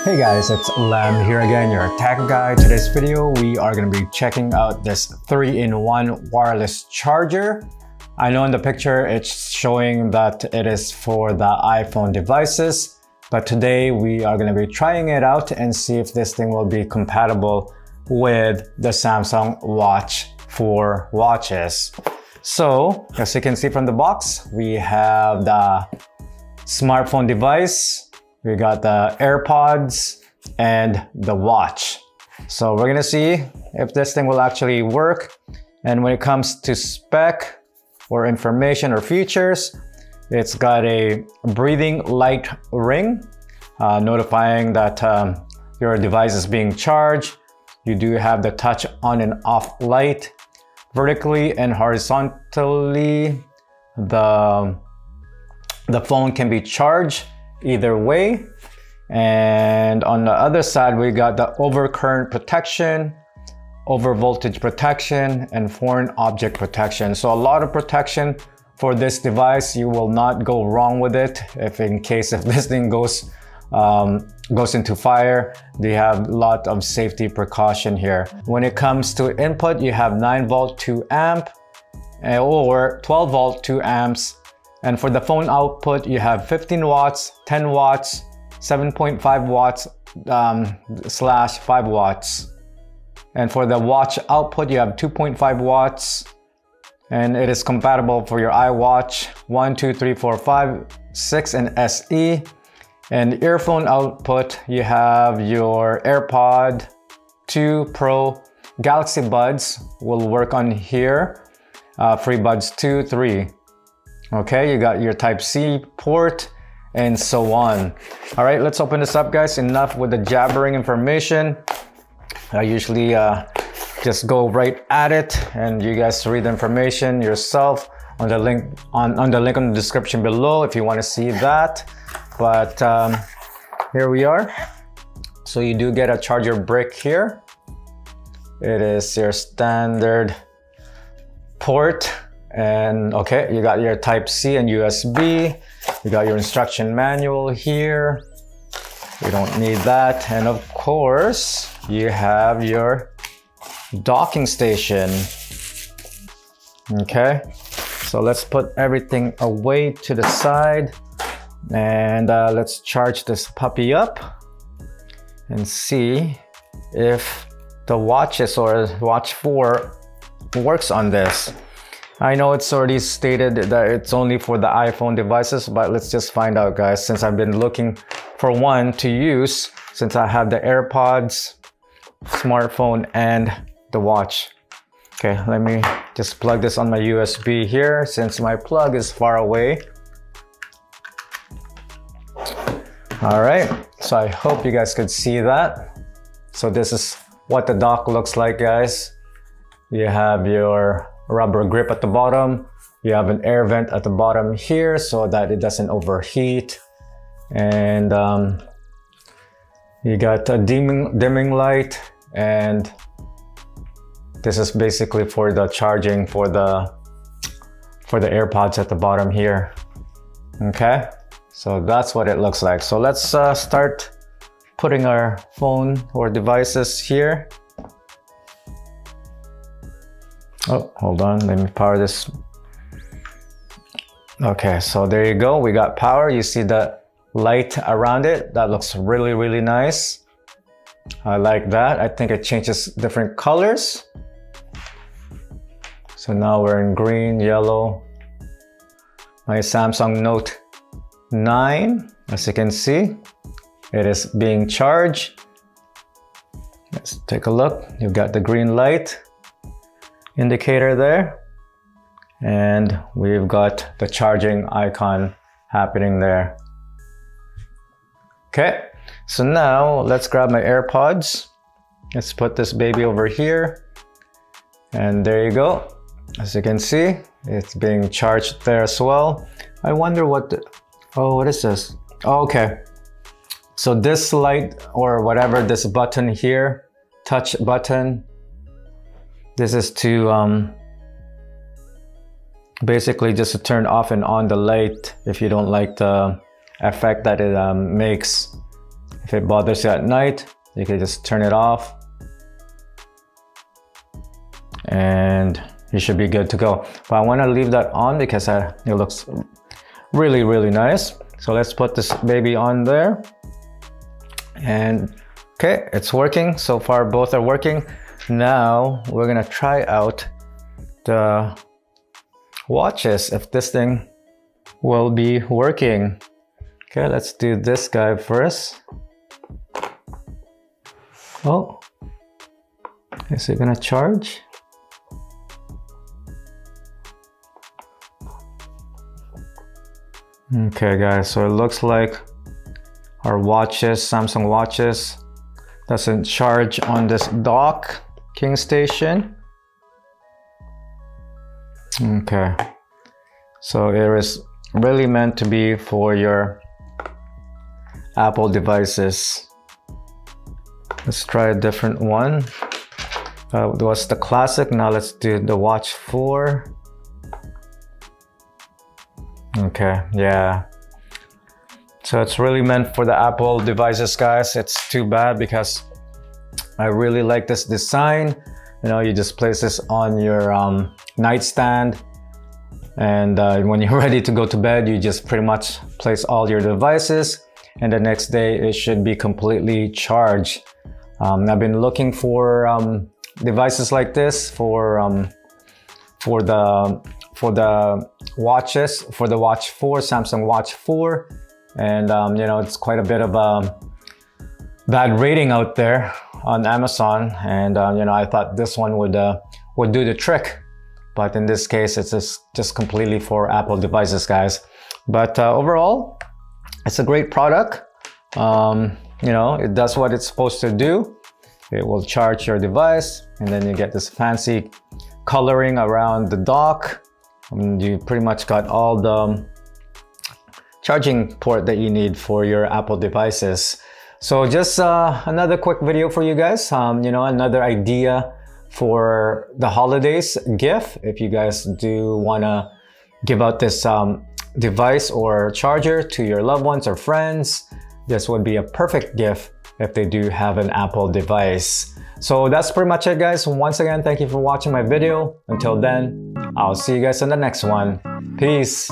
Hey guys, it's Lem here again, your tech guide. Today's video, we are going to be checking out this 3-in-1 wireless charger. I know in the picture it's showing that it is for the iPhone devices, but today we are going to be trying it out and see if this thing will be compatible with the Samsung Watch 4 watches. So, as you can see from the box, we have the smartphone device, we got the AirPods, and the watch. So we're gonna see if this thing will actually work. And when it comes to spec or information or features, it's got a breathing light ring, notifying that your device is being charged. You do have the touch on and off light. Vertically and horizontally, the phone can be charged either way. And on the other side, we got the overcurrent protection, over voltage protection, and foreign object protection. So a lot of protection for this device. You will not go wrong with it. If this thing goes into fire, they have a lot of safety precaution here. When it comes to input, you have 9-volt 2 amp or 12-volt 2 amps. And for the phone output, you have 15 watts, 10 watts, 7.5 watts / 5 watts. And for the watch output, you have 2.5 watts. And it is compatible for your iWatch 1, 2, 3, 4, 5, 6, and SE. And earphone output, you have your AirPod 2 Pro. Galaxy Buds will work on here. FreeBuds 2, 3. Okay, you got your Type-C port and so on. All right, let's open this up, guys. Enough with the jabbering information. I usually just go right at it, and you guys read the information yourself on the link on the link in the description below if you want to see that. But here we are. So you do get a charger brick here. It is your standard port. And okay, you got your Type-C and USB. You got your instruction manual here. You don't need that. And of course, you have your docking station. Okay, so let's put everything away to the side. And let's charge this puppy up and see if the watches or Watch 4 works on this. I know it's already stated that it's only for the iPhone devices, but let's just find out, guys, since I've been looking for one to use, since I have the AirPods, smartphone, and the watch. Okay, let me just plug this on my USB here, since my plug is far away. All right, so I hope you guys could see that. So this is what the dock looks like, guys. You have your rubber grip at the bottom. You have an air vent at the bottom here so that it doesn't overheat. And you got a dimming light, and this is basically for the charging for the AirPods at the bottom here. Okay, so that's what it looks like. So let's start putting our phone or devices here. Oh, hold on, let me power this. Okay, so there you go, we got power. You see the light around it? That looks really, really nice. I like that. I think it changes different colors. So now we're in green, yellow. My Samsung Note 9, as you can see, it is being charged. Let's take a look. You've got the green light indicator there, and we've got the charging icon happening there. Okay, so now let's grab my AirPods. Let's put this baby over here, and there you go. As you can see, it's being charged there as well. I wonder what what is this? Oh, okay, so this light or whatever, this button here, touch button, this is to basically just to turn off and on the light if you don't like the effect that it makes If it bothers you at night, you can just turn it off and you should be good to go. But I want to leave that on because it looks really, really nice. So let's put this baby on there. And okay, it's working. So far, both are working. Now we're gonna try out the watches, if this thing will be working. Okay, let's do this guy first. Oh, is it gonna charge? Okay guys, so it looks like our watches, Samsung watches, doesn't charge on this docking station. Okay, so it is really meant to be for your Apple devices. Let's try a different one. That was the classic. Now let's do the Watch 4. Okay, yeah. So it's really meant for the Apple devices, guys. It's too bad because I really like this design. You know, you just place this on your nightstand, and when you're ready to go to bed, you just pretty much place all your devices, and the next day it should be completely charged. I've been looking for devices like this for the watches, for the Watch 4, Samsung Watch 4, and you know, it's quite a bit of a bad rating out there on Amazon, and you know, I thought this one would do the trick, but in this case it's just completely for Apple devices, guys. But overall, it's a great product. You know, it does what it's supposed to do. It will charge your device, and then you get this fancy coloring around the dock. And you pretty much got all the charging port that you need for your Apple devices. So just another quick video for you guys. You know, another idea for the holidays gift. If you guys do want to give out this device or charger to your loved ones or friends, this would be a perfect gift if they do have an Apple device. So that's pretty much it, guys. Once again, thank you for watching my video. Until then, I'll see you guys in the next one. Peace.